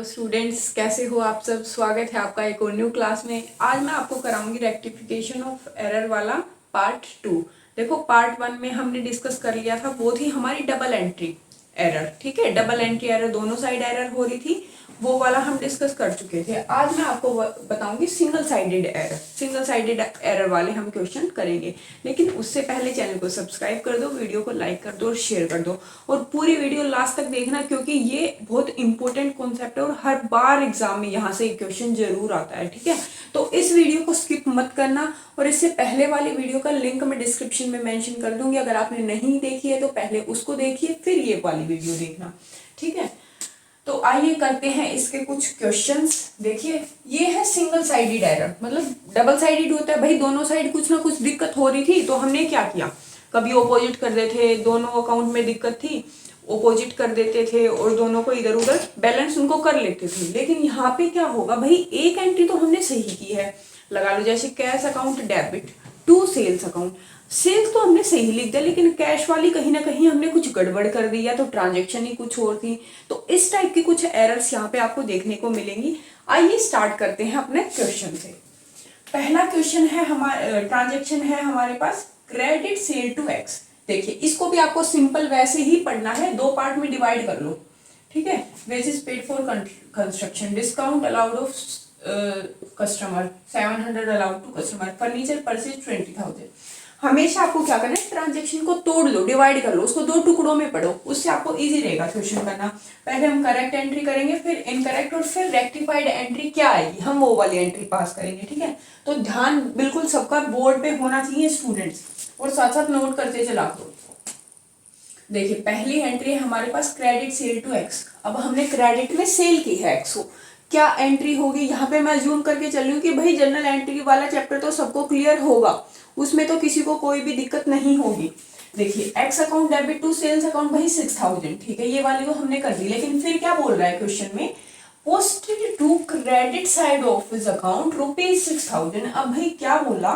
Students, कैसे हो आप सब। स्वागत है आपका एक और न्यू क्लास में। आज मैं आपको कराऊंगी रेक्टिफिकेशन ऑफ एरर वाला पार्ट 2। देखो, पार्ट 1 में हमने डिस्कस कर लिया था, वो थी हमारी डबल एंट्री एरर। ठीक है, डबल एंट्री एरर, दोनों साइड एरर हो रही थी, वो वाला हम डिस्कस कर चुके थे। आज मैं आपको बताऊंगी single sided error. Single sided error वाले हम क्वेश्चन करेंगे, लेकिन उससे पहले चैनल को सब्सक्राइब कर दो, वीडियो को लाइक कर दो और शेयर कर दो, और पूरी वीडियो लास्ट तक देखना, क्योंकि ये बहुत इंपॉर्टेंट कॉन्सेप्ट है और हर बार एग्जाम में यहाँ से क्वेश्चन जरूर आता है। ठीक है, तो इस वीडियो को स्किप मत करना, और इससे पहले वाली वीडियो का लिंक मैं डिस्क्रिप्शन में मेंशन कर दूंगी। अगर आपने नहीं देखी है तो पहले उसको देखिए, फिर ये वाली वीडियो देखना। ठीक है, तो आइए करते हैं इसके कुछ क्वेश्चंस। देखिए, ये है सिंगल साइडेड एरर, मतलब डबल साइडेड होता है भाई, दोनों साइड कुछ ना कुछ दिक्कत हो रही थी, तो हमने क्या किया, कभी ओपोजिट कर देते थे, दोनों अकाउंट में दिक्कत थी, ओपोजिट कर देते थे और दोनों को इधर उधर बैलेंस उनको कर लेते थे। लेकिन यहाँ पे क्या होगा भाई, एक एंट्री तो हमने सही की है, लगा लो जैसे cash account debit to sales account. Sales तो हमने सही लिख दिया, लेकिन कैश वाली कहीं ना कहीं हमने कुछ गड़बड़ कर दी, या तो ट्रांजेक्शन ही कुछ और थी। तो इस टाइप की कुछ एरर्स यहाँ पे आपको देखने को मिलेंगी। आइए स्टार्ट करते हैं अपने क्वेश्चन से। पहला क्वेश्चन है हमारा, ट्रांजेक्शन है हमारे पास क्रेडिट सेल टू एक्स। देखिए, इसको भी आपको सिंपल वैसे ही पढ़ना है, दो पार्ट में डिवाइड कर लो। ठीक है, wages paid for construction, discount allowed of customer 700 allowed to customer, furniture purchase 20,000। हमेशा आपको क्या करना है, ट्रांजेक्शन को तोड़ लो, डिवाइड कर लो, उसको दो टुकड़ों में पढ़ो, उससे आपको इजी रहेगा क्वेश्चन करना। पहले हम करेक्ट एंट्री करेंगे, फिर इनकरेक्ट, और फिर रेक्टिफाइड एंट्री क्या आएगी, हम वो वाली एंट्री पास करेंगे। ठीक है, तो ध्यान बिल्कुल सबका बोर्ड पे होना चाहिए स्टूडेंट्स, और साथ साथ नोट करते चला करो। देखिए, पहली एंट्री है हमारे पास क्रेडिट सेल टू एक्स। अब हमने क्रेडिट में सेल की है एक्स को, क्या एंट्री होगी यहाँ पे, मैं अज्यूम करके चल रही हूँ कि भाई जनरल एंट्री वाला चैप्टर तो सबको क्लियर होगा, उसमें तो किसी को कोई भी दिक्कत नहीं होगी। देखिए, X account debit to sales account भाई 6,000। ठीक है, ये वाली तो हमने कर दी, लेकिन फिर क्या बोल रहा है क्वेश्चन में, posted to credit side of his account ₹6,000। अब भाई क्या बोला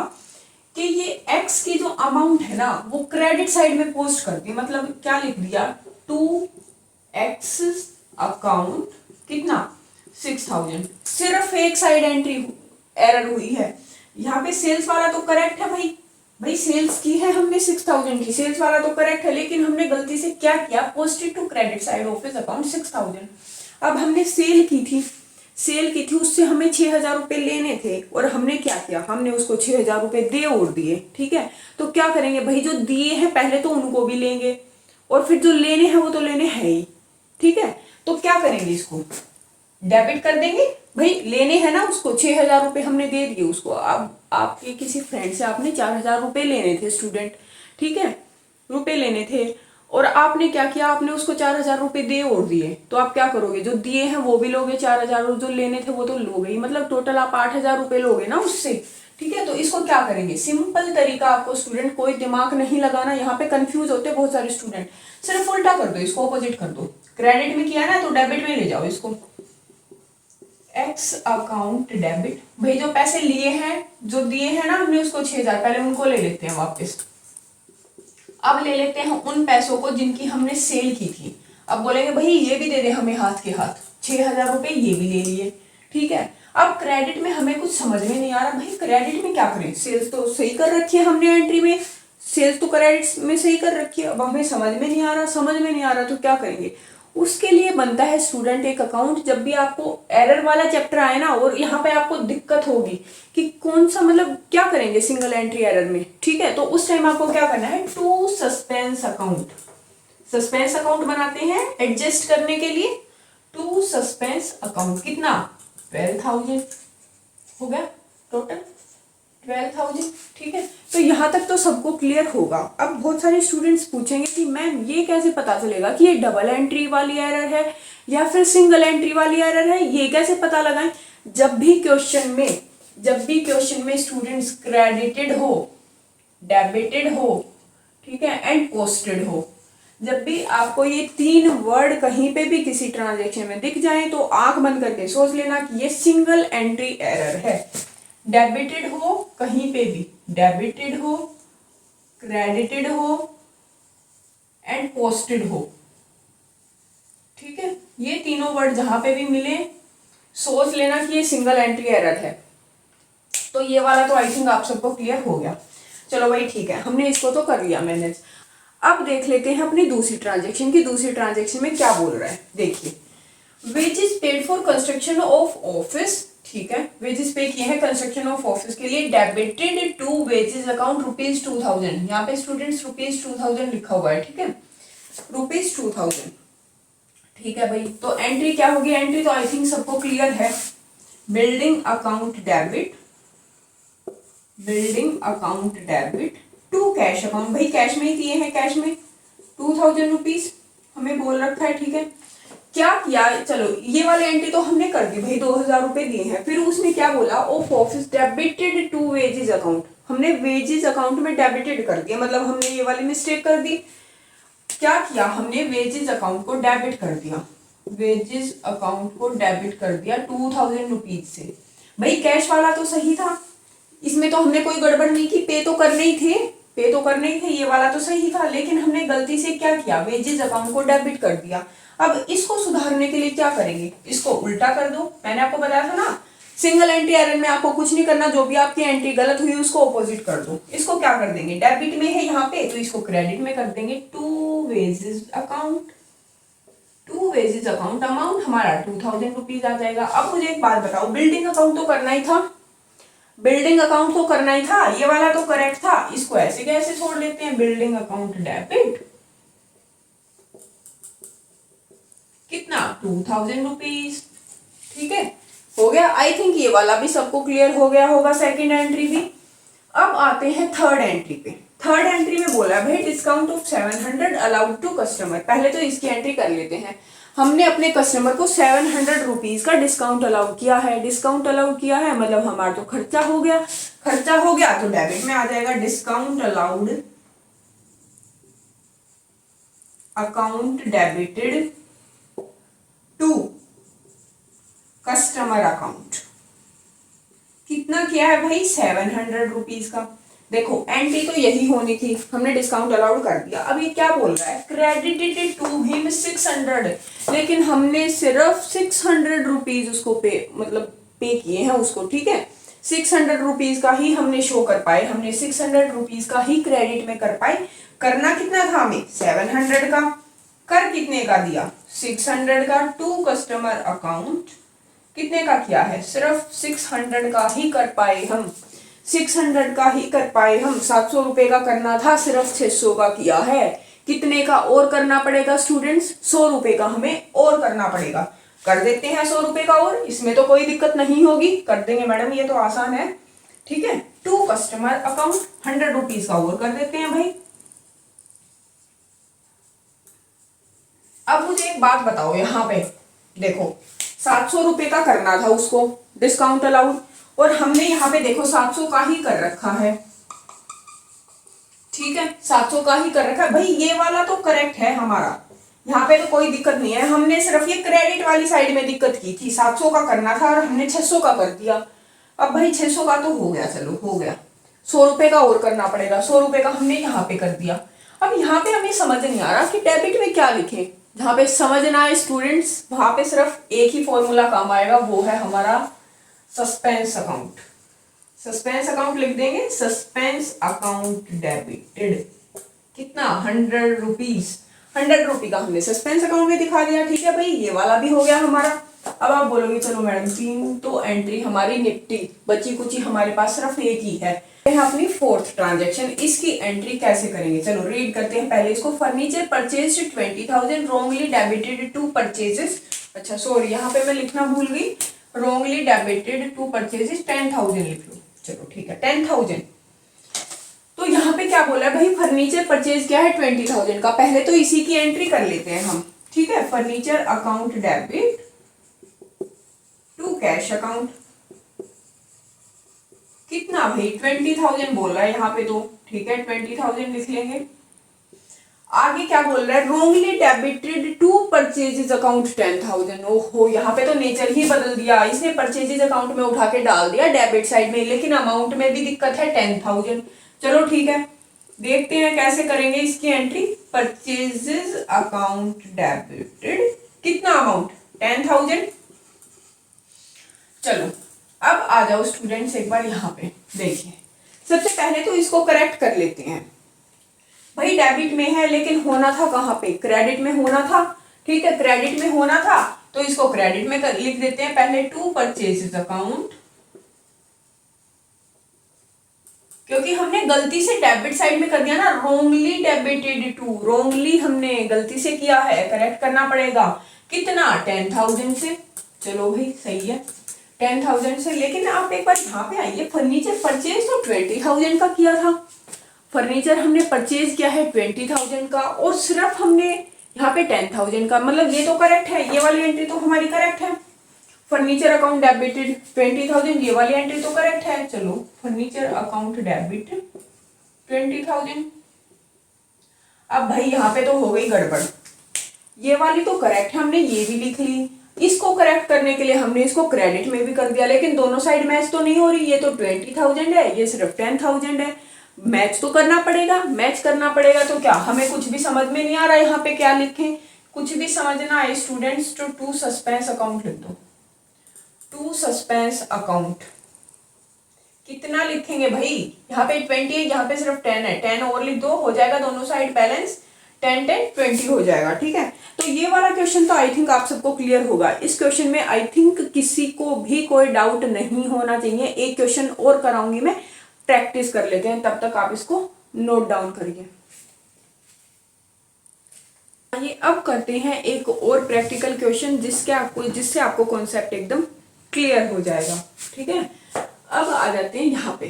कि ये एक्स की जो अमाउंट है ना, वो क्रेडिट साइड में पोस्ट कर दी, मतलब क्या लिख दिया, टू एक्स अकाउंट कितना 6,000। सिर्फ एक साइड एंट्री एरर हुई है। यहाँ पे सेल्स वाला तो करेक्ट है भाई सेल्स की है हमने 6,000 की, सेल्स वाला तो करेक्ट है, लेकिन हमने गलती से क्या किया, posted to credit side of his account 6,000। अब हमने सेल की थी, उससे हमें 6,000 रुपए लेने थे, और हमने क्या किया, हमने उसको 6,000 रुपए दे और दिए। ठीक है, तो क्या करेंगे भाई, जो दिए हैं पहले तो उनको भी लेंगे, और फिर जो लेने हैं वो तो लेने हैं ही। ठीक है, तो क्या करेंगे, इसको डेबिट कर देंगे भाई, लेने हैं ना उसको, 6,000 रुपए हमने दे दिए उसको। अब आपके किसी फ्रेंड से आपने 4,000 रुपए लेने थे स्टूडेंट, ठीक है, रुपए लेने थे, और आपने क्या किया, आपने उसको 4,000 रुपए दे और दिए, तो आप क्या करोगे, जो दिए हैं वो भी लोगे 4,000, और जो लेने थे वो तो लोगे ही, मतलब टोटल आप 8,000 रुपए लोगे ना उससे। ठीक है, तो इसको क्या करेंगे, सिंपल तरीका आपको स्टूडेंट, कोई दिमाग नहीं लगाना, यहाँ पे कंफ्यूज होते हैं बहुत सारे स्टूडेंट, सिर्फ उल्टा कर दो, इसको ऑपोजिट कर दो। क्रेडिट में किया ना तो डेबिट में ले जाओ इसको, एक्स अकाउंट डेबिट, भाई जो पैसे लिए हैं, जो दिए हैं ना हमने उसको 6,000, पहले उनको ले लेते हैं वापस। अब ले लेते हैं उन पैसों को जिनकी हमने सेल की थी। अब बोलेंगे भाई ये भी दे दे हमें हाथ के हाथ, 6,000 रुपए ये भी ले लिए। ठीक है, अब क्रेडिट में हमें कुछ समझ में नहीं आ रहा, भाई क्रेडिट में क्या करें, सेल्स तो सही कर रखी है हमने एंट्री में, सेल्स तो क्रेडिट में सही कर रखी है, अब हमें समझ में नहीं आ रहा, तो क्या करेंगे, उसके लिए बनता है स्टूडेंट एक अकाउंट। जब भी आपको एरर वाला चैप्टर आए ना, और यहाँ पे आपको दिक्कत होगी कि कौन सा, मतलब क्या करेंगे सिंगल एंट्री एरर में, ठीक है, तो उस टाइम आपको क्या करना है, टू सस्पेंस अकाउंट बनाते हैं एडजस्ट करने के लिए। टू सस्पेंस अकाउंट कितना 12,000 हो गया टोटल 12,000। ठीक है, तो यहाँ तक तो सबको क्लियर होगा। अब बहुत सारे स्टूडेंट्स पूछेंगे कि मैम ये कैसे पता चलेगा कि ये डबल एंट्री वाली एरर है या फिर सिंगल एंट्री वाली एरर है, ये कैसे पता लगाएं? जब भी क्वेश्चन में स्टूडेंट्स क्रेडिटेड हो, डेबिटेड हो, ठीक है, एंड पोस्टेड हो, जब भी आपको ये 3 वर्ड कहीं पे भी किसी ट्रांजेक्शन में दिख जाए तो आंख बंद करके सोच लेना कि ये सिंगल एंट्री एरर है। डेबिटेड हो कहीं पे भी, डेबिटेड हो, क्रेडिटेड हो एंड पोस्टेड हो, ठीक है, ये तीनों वर्ड जहां पे भी मिले सोच लेना कि ये सिंगल एंट्री एरर है। तो ये वाला तो आई थिंक आप सबको क्लियर हो गया। चलो भाई ठीक है, हमने इसको तो कर लिया मैनेज। अब देख लेते हैं अपनी दूसरी ट्रांजेक्शन की। दूसरी ट्रांजेक्शन में क्या बोल रहा है, देखिए, wages paid for construction of office, ठीक है, वेजेस पे किए हैं कंस्ट्रक्शन ऑफ ऑफिस के लिए, डेबिटेड टू वेजेस अकाउंट ₹2000। यहाँ पे स्टूडेंट्स ₹2000 लिखा हुआ है, ठीक है, ₹2000। ठीक है भाई, तो एंट्री क्या होगी? एंट्री तो आई थिंक सबको क्लियर है, building account debit, building account debit to cash account. भाई कैश में ही दिए हैं, कैश में 2000 रुपीज हमें बोल रखा है, ठीक है। क्या किया, चलो ये वाली एंट्री तो हमने कर दी भाई, 2000 रुपए दिए हैं। फिर उसने क्या बोला, of office debited to wages account, हमने वेजेस अकाउंट में डेबिटेड कर दिया, मतलब हमने ये वाली मिस्टेक कर दी। क्या किया हमने, वेजेस अकाउंट को डेबिट कर दिया, वेजेस अकाउंट को डेबिट कर दिया 2000 रुपीज से। भाई कैश वाला तो सही था, इसमें तो हमने कोई गड़बड़ नहीं की, पे तो करने ही थे, पे तो करने ही थे, ये वाला तो सही था। लेकिन हमने गलती से क्या किया, वेजेस अकाउंट को डेबिट कर दिया। अब इसको सुधारने के लिए क्या करेंगे, इसको उल्टा कर दो। मैंने आपको बताया था ना, सिंगल एंट्री एरर में आपको कुछ नहीं करना, जो भी आपकी एंट्री गलत हुई उसको ऑपोजिट कर दो। इसको क्या कर देंगे, डेबिट में है यहाँ पे तो इसको क्रेडिट में कर देंगे, to wages account, to wages account amount हमारा 2000 रुपीज आ जाएगा। अब मुझे एक बात बताओ, बिल्डिंग अकाउंट तो करना ही था, बिल्डिंग अकाउंट तो करना ही था, ये वाला तो करेक्ट था, इसको ऐसे कैसे छोड़ लेते हैं, बिल्डिंग अकाउंट डेबिट कितना, 2000 रुपीज। ठीक है, हो गया। आई थिंक ये वाला भी सबको क्लियर हो गया होगा, सेकंड एंट्री भी। अब आते हैं थर्ड एंट्री पे। थर्ड एंट्री में बोला भाई discount of 700 allowed to customer. पहले तो इसकी एंट्री कर लेते हैं। हमने अपने कस्टमर को 700 रुपीज का डिस्काउंट अलाउड किया है। डिस्काउंट अलाउड किया है मतलब हमारा तो खर्चा हो गया, खर्चा हो गया तो डेबिट में आ जाएगा, discount allowed account debited to customer account. कितना किया है भाई, 700 रुपीज का। देखो एंट्री तो यही होनी थी, हमने डिस्काउंट अलाउड कर दिया। अब ये क्या बोल रहा है, क्रेडिटेड टू हिम 600, लेकिन हमने सिर्फ 600 रुपीज उसको पे, मतलब पे किए हैं उसको, ठीक है। 600 रुपीज का ही हमने शो कर पाए, हमने 600 रुपीज का ही क्रेडिट में कर पाए। करना कितना था हमें, 700 का। कर कितने का दिया, 600 का टू कस्टमर अकाउंट। कितने का किया है, सिर्फ 600 का ही कर पाए हम, 600 का ही कर पाए हम। 700 रुपए का करना था, सिर्फ 600 का किया है। कितने का और करना पड़ेगा स्टूडेंट्स, 100 रुपए का हमें और करना पड़ेगा। कर देते हैं 100 रुपए का और, इसमें तो कोई दिक्कत नहीं होगी, कर देंगे मैडम, ये तो आसान है, ठीक है। टू कस्टमर अकाउंट 100 रुपीज का और कर देते हैं भाई। अब मुझे एक बात बताओ, यहाँ पे देखो 700 रुपए का करना था उसको डिस्काउंट अलाउड, और हमने यहाँ पे देखो 700 का ही कर रखा है, ठीक है, 700 का ही कर रखा है। भाई ये वाला तो करेक्ट है हमारा, यहाँ पे तो कोई दिक्कत नहीं है। हमने सिर्फ ये क्रेडिट वाली साइड में दिक्कत की थी, 700 का करना था और हमने 600 का कर दिया। अब भाई 600 का तो हो गया, चलो हो गया, 100 रुपए का और करना पड़ेगा। 100 रुपए का हमने यहाँ पे कर दिया। अब यहाँ पे हमें समझ नहीं आ रहा कि डेबिट में क्या लिखे। जहाँ पे समझ ना आए स्टूडेंट्स, वहां पे सिर्फ एक ही फॉर्मूला काम आएगा, वो है हमारा सस्पेंस अकाउंट। सस्पेंस अकाउंट लिख देंगे, सस्पेंस अकाउंट डेबिटेड कितना, 100 रुपीज। 100 रुपी का हमने सस्पेंस अकाउंट में दिखा दिया, ठीक है भाई, ये वाला भी हो गया हमारा। अब आप बोलोगे चलो मैडम 3 तो एंट्री हमारी निपटी, बची कुची हमारे पास सिर्फ एक ही है अपनी फोर्थ ट्रांजैक्शन। इसकी एंट्री कैसे करेंगे, चलो रीड करते हैं पहले इसको। Furniture purchase 20,000 wrongly debited to purchases. अच्छा सॉरी, यहाँ पे मैं लिखना भूल गई, wrongly debited to purchases 10,000 लिख लो, चलो ठीक है 10,000। तो यहाँ पे क्या बोला है भाई, फर्नीचर परचेज क्या है 20,000 का, पहले तो इसी की एंट्री कर लेते हैं हम, ठीक है। Furniture account debit to cash account, कितना भाई 20,000 बोल रहा है यहाँ पे, तो ठीक है 20,000 लिख लेंगे। आगे क्या बोल रहा है, wrongly debited to purchases account 10,000। ओहो, यहाँ पे तो नेचर ही बदल दिया, इसने परचेजेज अकाउंट में उठा के डाल दिया डेबिट साइड में, लेकिन अमाउंट में भी दिक्कत है 10,000। चलो ठीक है, देखते हैं कैसे करेंगे इसकी एंट्री। परचेजेज अकाउंट डेबिटेड, कितना अमाउंट 10,000। चलो अब आ जाओ स्टूडेंट्स एक बार यहाँ पे देखिए, सबसे पहले तो इसको करेक्ट कर लेते हैं। भाई डेबिट में है लेकिन होना था कहाँ पे, क्रेडिट में होना था, ठीक है क्रेडिट में होना था, तो इसको क्रेडिट में लिख देते हैं पहले, टू परचेजेज अकाउंट, क्योंकि हमने गलती से डेबिट साइड में कर दिया ना, रोंगली डेबिटेड टू, रोंगली हमने गलती से किया है, करेक्ट करना पड़ेगा कितना 10,000 से। चलो भाई सही है 10,000 से, लेकिन आप एक बार यहाँ पे आइए, फर्नीचर परचेज तो 20,000 का किया था, फर्नीचर हमने परचेज किया है 20,000 का, और सिर्फ हमने यहाँ पे 10,000 का, मतलब ये तो करेक्ट है, ये वाली एंट्री तो हमारी करेक्ट है। फर्नीचर अकाउंट डेबिटेड 20,000, ये वाली एंट्री तो करेक्ट है। चलो फर्नीचर अकाउंट डेबिट 20,000। अब भाई यहाँ पे तो हो गई गड़बड़, ये वाली तो करेक्ट है, हमने ये भी लिख ली, इसको करेक्ट करने के लिए हमने इसको क्रेडिट में भी कर दिया, लेकिन दोनों साइड मैच तो नहीं हो रही, ये तो 20,000 है, ये सिर्फ 10,000 है, मैच तो करना पड़ेगा, मैच करना पड़ेगा। तो क्या हमें कुछ भी समझ में नहीं आ रहा यहाँ पे क्या लिखें, कुछ भी समझना आए स्टूडेंट्स तो टू सस्पेंस अकाउंट लिख दो, टू सस्पेंस अकाउंट। कितना लिखेंगे भाई, यहाँ पे 20 है, यहाँ पे सिर्फ 10 है, 10 और लिख दो, हो जाएगा दोनों साइड बैलेंस, 10 10 20 हो जाएगा, ठीक है। तो ये वाला क्वेश्चन तो आई थिंक आप सबको क्लियर होगा। इस क्वेश्चन में आई थिंक किसी को भी कोई डाउट नहीं होना चाहिए। एक क्वेश्चन और कराऊंगी मैं, प्रैक्टिस कर लेते हैं, तब तक आप इसको नोट डाउन करिए। ये अब करते हैं एक और प्रैक्टिकल क्वेश्चन जिससे आपको कॉन्सेप्ट एकदम क्लियर हो जाएगा, ठीक है। अब आ जाते हैं यहाँ पे,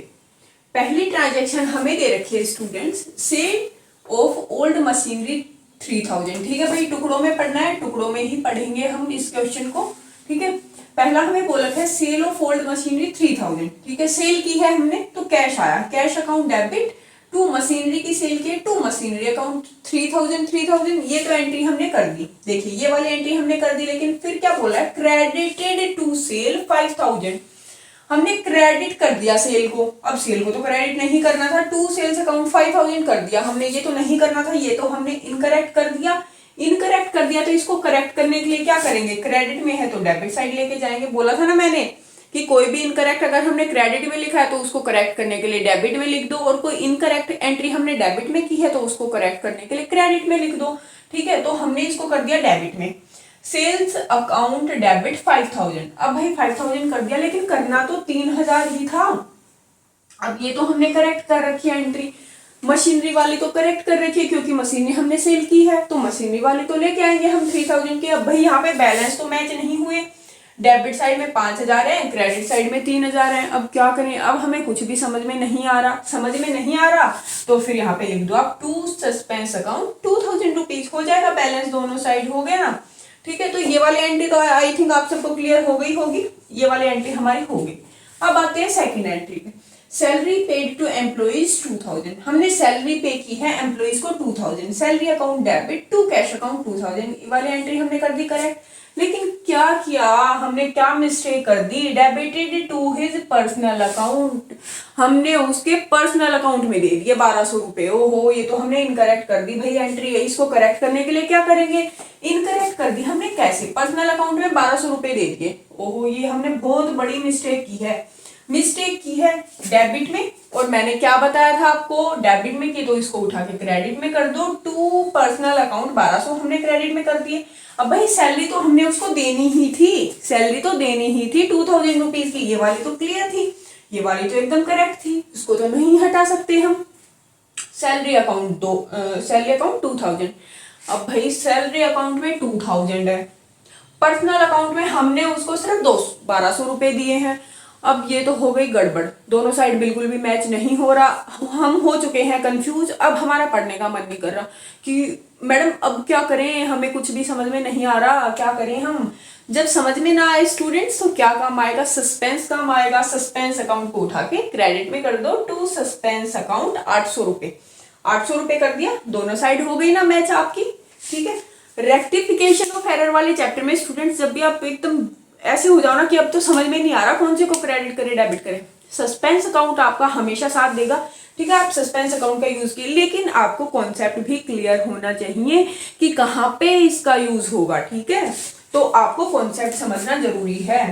पहली ट्रांजैक्शन हमें दे रखी है students, sale of old machinery 3,000, ठीक है भाई, टुकड़ों में पढ़ना है, टुकड़ों में ही पढ़ेंगे हम इस क्वेश्चन को, ठीक है। पहला हमें बोला था सेल ऑफ ओल्ड मशीनरी 3,000, ठीक है, सेल की है हमने तो कैश आया, cash account debit to machinery की सेल की, टू मशीनरी अकाउंट 3,000, ये तो एंट्री हमने कर दी, देखिए ये वाली एंट्री हमने कर दी, लेकिन फिर क्या बोला है, क्रेडिटेड टू सेल 5,000, हमने क्रेडिट कर दिया सेल को, अब सेल को तो क्रेडिट नहीं करना था, टू सेल्स अकाउंट 5,000 कर दिया हमने, ये तो नहीं करना था, ये तो हमने इनकरेक्ट कर दिया, इनकरेक्ट कर दिया, तो इसको करेक्ट करने के लिए क्या करेंगे, क्रेडिट में है तो डेबिट साइड लेके जाएंगे, बोला था ना मैंने कि कोई भी इनकरेक्ट अगर हमने क्रेडिट में लिखा है तो उसको करेक्ट करने के लिए डेबिट में लिख दो, और कोई इनकरेक्ट एंट्री हमने डेबिट में की है तो उसको करेक्ट करने के लिए क्रेडिट में लिख दो, ठीक है। तो हमने इसको कर दिया डेबिट में, सेल्स अकाउंट डेबिट 5,000, अब भाई 5,000 कर दिया, लेकिन करना तो 3,000 ही था। अब ये तो हमने करेक्ट कर रखी है एंट्री, मशीनरी वाली तो करेक्ट कर रखी है क्योंकि मशीनरी हमने सेल की है, तो मशीनरी वाली तो लेके आएंगे हम 3,000 के। अब भाई यहाँ पे बैलेंस तो मैच नहीं हुए, डेबिट साइड में 5,000 है, क्रेडिट साइड में 3,000 है, अब क्या करें, अब हमें कुछ भी समझ में नहीं आ रहा, तो फिर यहाँ पे लिख दो आप टू सस्पेंस अकाउंट 2,000 रुपीज, हो जाएगा बैलेंस, दोनों साइड हो गया ना, ठीक है। तो ये वाली एंट्री तो आई थिंक आप सबको क्लियर हो गई होगी, ये वाली एंट्री हमारी होगी। अब आते हैं सेकंड एंट्री पे, सैलरी पेड टू एम्प्लॉइज 2,000, हमने सैलरी पे की है एम्प्लॉइज को 2,000, salary account debit to cash account 2,000, ये वाली एंट्री हमने कर दी करेक्ट, लेकिन क्या किया हमने, क्या मिस्टेक कर दी, debited to his personal account, हमने उसके पर्सनल अकाउंट में दे दिए 1,200 रुपए, ओहो ये तो हमने इनकरेक्ट कर दी भाई एंट्री, इसको करेक्ट करने के लिए क्या करेंगे, इनकरेक्ट कर दी हमने, कैसे, पर्सनल अकाउंट में 1,200 रुपए दे दिए, ओहो ये हमने बहुत बड़ी मिस्टेक की है डेबिट में, और मैंने क्या बताया था आपको, डेबिट में की तो इसको उठा के क्रेडिट में कर दो, टू पर्सनल अकाउंट 1,200 हमने क्रेडिट में कर दिए। अब भाई सैलरी तो हमने उसको देनी ही थी 2,000 रुपीज की, ये वाली तो क्लियर थी, ये वाली तो एकदम करेक्ट थी, इसको तो नहीं हटा सकते हम। सैलरी अकाउंट 2,000, अब भाई सैलरी अकाउंट में 2,000 है, पर्सनल अकाउंट में हमने उसको सिर्फ 1200 रुपए दिए हैं। अब ये तो हो गई गड़बड़, दोनों साइड बिल्कुल भी मैच नहीं हो रहा, हम हो चुके हैं कंफ्यूज। अब हमारा पढ़ने का मन नहीं कर रहा कि मैडम अब क्या करें, हमें कुछ भी समझ में नहीं आ रहा, क्या करें हम। जब समझ में ना आए स्टूडेंट्स तो क्या काम आएगा, सस्पेंस काम आएगा। सस्पेंस अकाउंट को उठा के क्रेडिट में कर दो टू सस्पेंस अकाउंट 800 रुपए। 800 रुपए कर दिया, दोनों साइड हो गई ना मैच आपकी। ठीक है, रेक्टिफिकेशन ऑफ एरर वाले चैप्टर में स्टूडेंट्स जब भी आप एकदम ऐसे हो जाओ ना कि अब तो समझ में नहीं आ रहा कौन से को क्रेडिट करे डेबिट करे, सस्पेंस अकाउंट आपका हमेशा साथ देगा। ठीक है, आप सस्पेंस अकाउंट का यूज कीजिए, लेकिन आपको कॉन्सेप्ट भी क्लियर होना चाहिए कि कहाँ पे इसका यूज होगा। ठीक है, तो आपको कॉन्सेप्ट समझना जरूरी है।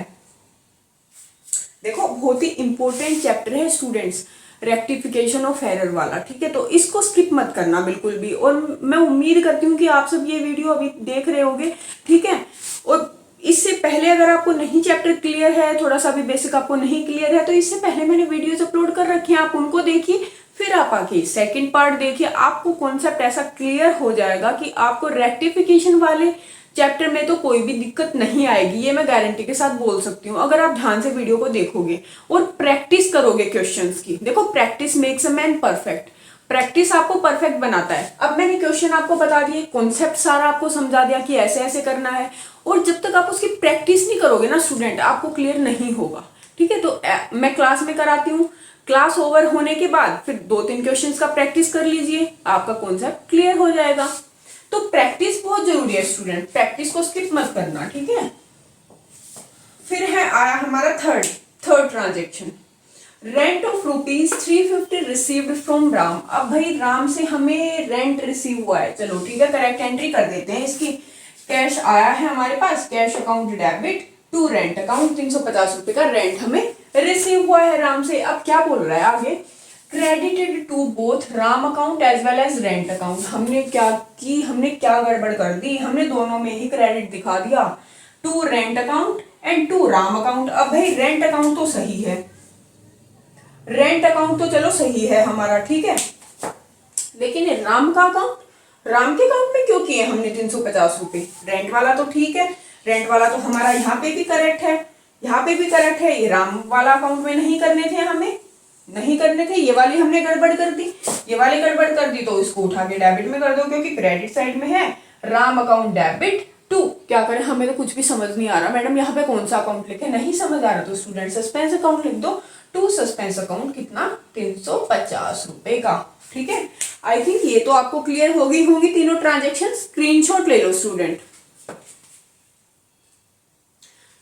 देखो बहुत ही इंपॉर्टेंट चैप्टर है स्टूडेंट्स, रेक्टिफिकेशन ऑफ एरर वाला। ठीक है, तो इसको स्किप मत करना बिल्कुल भी। और मैं उम्मीद करती हूँ कि आप सब ये वीडियो अभी देख रहे होगे। ठीक है, और इससे पहले अगर आपको नहीं चैप्टर क्लियर है, थोड़ा सा भी बेसिक आपको नहीं क्लियर है, तो इससे पहले मैंने वीडियोस अपलोड कर रखे हैं, आप उनको देखिए, फिर आप आके सेकंड पार्ट देखिए। आपको कॉन्सेप्ट ऐसा क्लियर हो जाएगा कि आपको रेक्टिफिकेशन वाले चैप्टर में तो कोई भी दिक्कत नहीं आएगी, ये मैं गारंटी के साथ बोल सकती हूँ, अगर आप ध्यान से वीडियो को देखोगे और प्रैक्टिस करोगे क्वेश्चंस की। देखो practice makes a man perfect, practice आपको परफेक्ट बनाता है। अब मैंने क्वेश्चन आपको बता दिए, कॉन्सेप्ट सारा आपको समझा दिया कि ऐसे ऐसे करना है, और जब तक आप उसकी प्रैक्टिस नहीं करोगे ना स्टूडेंट, आपको क्लियर नहीं होगा। ठीक है, तो मैं क्लास में कराती हूँ, क्लास ओवर होने के बाद फिर 2-3 क्वेश्चंस का प्रैक्टिस कर लीजिए, आपका कॉन्सेप्ट क्लियर हो जाएगा। तो प्रैक्टिस बहुत जरूरी है स्टूडेंट, प्रैक्टिस को स्किप मत करना। ठीक है, फिर है आया हमारा third transaction, rent of ₹350 received from Ram. अब भाई राम से हमें रेंट रिसीव हुआ है, चलो ठीक है करेक्ट एंट्री कर देते हैं इसकी। कैश आया है हमारे पास, cash account debit to rent account, 350 रुपए का रेंट हमें रिसीव हुआ है राम से। अब क्या बोल रहा है आगे, credited to both Ram account as well as rent account. हमने क्या गड़बड़ कर दी, हमने दोनों में ही क्रेडिट दिखा दिया, to rent account and to Ram account. अब भाई रेंट अकाउंट तो सही है, रेंट अकाउंट तो चलो सही है हमारा, ठीक है, लेकिन राम का अकाउंट, राम के अकाउंट में क्यों किए हमने 350 रुपए। रेंट वाला तो ठीक है, रेंट वाला तो हमारा यहाँ पे भी करेक्ट है, यहाँ पे भी करेक्ट है, ये राम वाला अकाउंट में नहीं करने थे, हमें नहीं करने थे, ये वाली हमने गड़बड़ कर दी, ये वाली गड़बड़ कर दी, तो इसको उठा के डेबिट में कर दो, क्योंकि क्रेडिट साइड में है राम अकाउंट डेबिट टू। क्या करें, हमें तो कुछ भी समझ नहीं आ रहा मैडम, यहाँ पे कौन सा अकाउंट लिखे, नहीं समझ आ रहा तो स्टूडेंट सस्पेंस अकाउंट लिख दो, टू सस्पेंस अकाउंट कितना 350 रुपए का। ठीक है, आई थिंक ये तो आपको क्लियर हो गई होंगी तीनों ट्रांजेक्शन। स्क्रीनशॉट ले लो स्टूडेंट,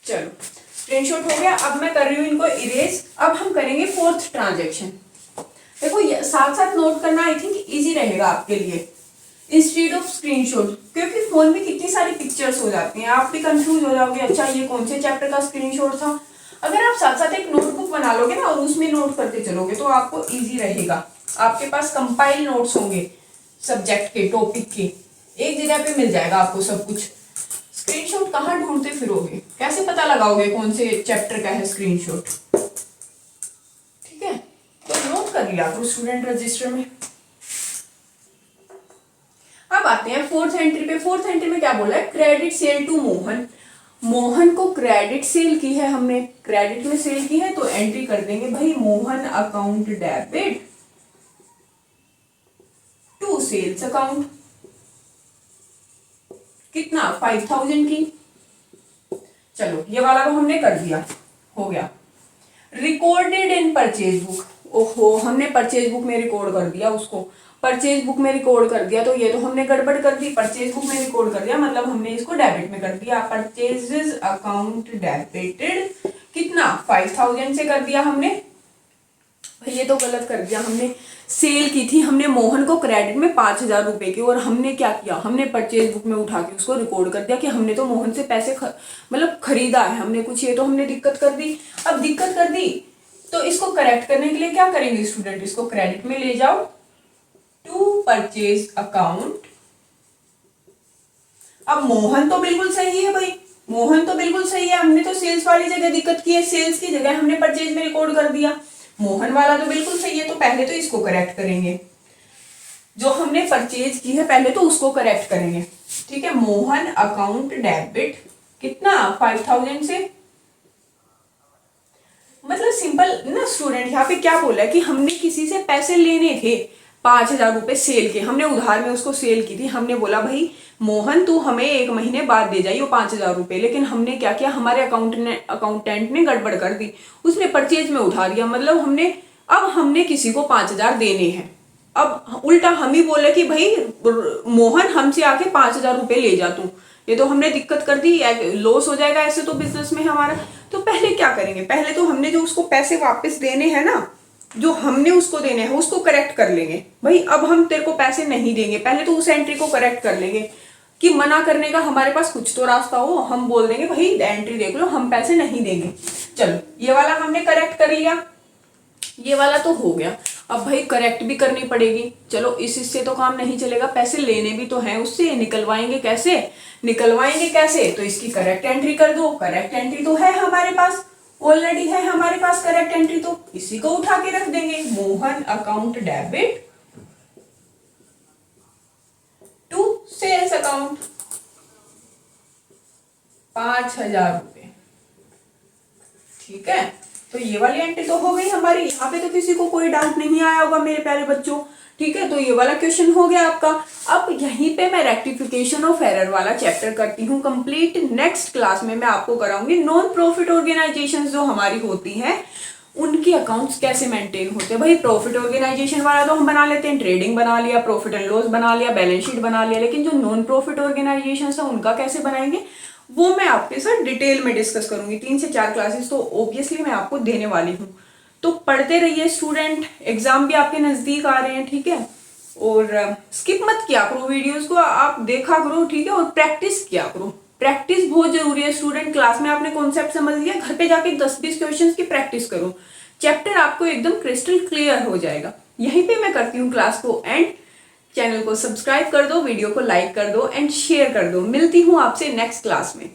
चलो स्क्रीनशॉट हो गया। अब मैं कर रही हूँ इनको इरेज। अब हम करेंगे फोर्थ ट्रांजेक्शन। देखो साथ साथ नोट करना आई थिंक इजी रहेगा आपके लिए इंस्टेड ऑफ स्क्रीनशॉट, क्योंकि फोन में कितनी सारी पिक्चर्स हो जाती हैं, आप भी कंफ्यूज हो जाओगे, अच्छा ये कौन से चैप्टर का स्क्रीनशॉट था। अगर आप साथ साथ एक नोटबुक बना लोगे ना और उसमें नोट करते चलोगे तो आपको इजी रहेगा। आपके पास कंपाइल नोट्स होंगे सब्जेक्ट के, टॉपिक के, एक जगह पे मिल जाएगा आपको सब कुछ। स्क्रीनशॉट कहाँ ढूंढते फिरोगे, कैसे पता लगाओगे कौन से चैप्टर का है स्क्रीनशॉट। ठीक है, तो नोट कर लिया करो स्टूडेंट रजिस्टर में। अब आते हैं फोर्थ एंट्री पे। फोर्थ एंट्री में क्या बोला है, credit sale to Mohan. Mohan को क्रेडिट सेल की है हमने, क्रेडिट में सेल की है, तो एंट्री कर देंगे भाई Mohan account debit to sales account, कितना 5000 की। चलो ये वाला तो हमने कर दिया, हो गया। रिकॉर्डेड इन परचेज बुक, ओहो हमने परचेज बुक में रिकॉर्ड कर दिया उसको, परचेज बुक में रिकॉर्ड कर दिया, तो ये तो हमने गड़बड़ कर दी। परचेज बुक में रिकॉर्ड कर दिया मतलब हमने इसको डेबिट में कर दिया, परचेजेस अकाउंट डेबिटेड कितना 5000 से कर दिया हमने। भाई ये तो गलत कर दिया हमने, सेल की थी हमने मोहन को क्रेडिट में 5000 रुपए की, और हमने क्या किया, हमने परचेज बुक में उठा के उसको रिकॉर्ड कर दिया कि हमने तो मोहन से पैसे मतलब खरीदा है हमने कुछ, ये तो हमने दिक्कत कर दी। अब दिक्कत कर दी तो इसको करेक्ट करने के लिए क्या करेंगे स्टूडेंट, इसको क्रेडिट में ले जाओ टू परचेज अकाउंट। अब मोहन तो बिल्कुल सही है भाई, मोहन तो बिल्कुल सही है, हमने तो सेल्स वाली जगह दिक्कत की है, सेल्स की जगह हमने परचेज में रिकॉर्ड कर दिया। मोहन वाला तो बिल्कुल सही है, तो पहले तो इसको करेक्ट करेंगे, जो हमने परचेज की है पहले तो उसको करेक्ट करेंगे। ठीक है, मोहन अकाउंट डेबिट कितना 5000 से, मतलब सिंपल ना स्टूडेंट, यहाँ पे क्या बोला है कि हमने किसी से पैसे लेने थे 5000 रुपए सेल के, हमने उधार में उसको सेल की थी। हमने बोला भाई मोहन तू हमें 1 महीने बाद दे जाइए 5000 रुपए, लेकिन हमने क्या किया, हमारे अकाउंटेंट ने गड़बड़ कर दी, उसने परचेज में उठा लिया, मतलब हमने किसी को 5000 देने हैं। अब उल्टा हम ही बोले कि भाई मोहन हमसे आके 5000 रुपए ले जा तू, ये तो हमने दिक्कत कर दी, लॉस हो जाएगा ऐसे तो बिजनेस में हमारा। तो पहले क्या करेंगे, पहले तो हमने जो उसको पैसे वापस देने हैं ना, जो हमने उसको देने हैं उसको करेक्ट कर लेंगे। भाई अब हम तेरे को पैसे नहीं देंगे, पहले तो उस एंट्री को करेक्ट कर लेंगे कि मना करने का हमारे पास कुछ तो रास्ता हो, हम बोल देंगे भाई एंट्री देख लो हम पैसे नहीं देंगे। चलो ये वाला हमने करेक्ट कर लिया, ये वाला तो हो गया। अब भाई करेक्ट भी करनी पड़ेगी, चलो इससे तो काम नहीं चलेगा, पैसे लेने भी तो हैं उससे, निकलवाएंगे कैसे, तो इसकी करेक्ट एंट्री कर दो। करेक्ट एंट्री तो है हमारे पास, ऑलरेडी है हमारे पास करेक्ट एंट्री, तो इसी को उठा के रख देंगे, Mohan account debit to sales account 5000 रुपए। ठीक है, तो ये वाली एंट्री तो हो गई हमारी, यहाँ पे तो किसी को कोई डाउट नहीं आया होगा मेरे प्यारे बच्चों। ठीक है, तो ये वाला क्वेश्चन हो गया आपका। अब यहीं पे मैं रेक्टिफिकेशन ऑफ एरर वाला चैप्टर करती हूँ कंप्लीट। नेक्स्ट क्लास में मैं आपको कराऊंगी नॉन प्रॉफिट ऑर्गेनाइजेशन जो हमारी होती हैं उनके अकाउंट्स कैसे मेंटेन होते हैं। भाई प्रॉफिट ऑर्गेनाइजेशन वाला तो हम बना लेते हैं, ट्रेडिंग बना लिया, प्रॉफिट एंड लॉस बना लिया, बैलेंस शीट बना लिया, लेकिन जो नॉन प्रॉफिट ऑर्गेनाइजेशन है उनका कैसे बनाएंगे वो मैं आपके साथ डिटेल में डिस्कस करूंगी। 3 से 4 क्लासेस तो ऑब्वियसली मैं आपको देने वाली हूँ, तो पढ़ते रहिए स्टूडेंट, एग्जाम भी आपके नजदीक आ रहे हैं। ठीक है, और स्किप मत किया करो वीडियोस को, आप देखा करो। ठीक है, और प्रैक्टिस किया करो, प्रैक्टिस बहुत जरूरी है स्टूडेंट। क्लास में आपने कॉन्सेप्ट समझ लिया, घर पे जाके 10-20 क्वेश्चंस की प्रैक्टिस करो, चैप्टर आपको एकदम क्रिस्टल क्लियर हो जाएगा। यहीं पे मैं करती हूँ क्लास को एंड। चैनल को सब्सक्राइब कर दो, वीडियो को लाइक कर दो एंड शेयर कर दो। मिलती हूँ आपसे नेक्स्ट क्लास में।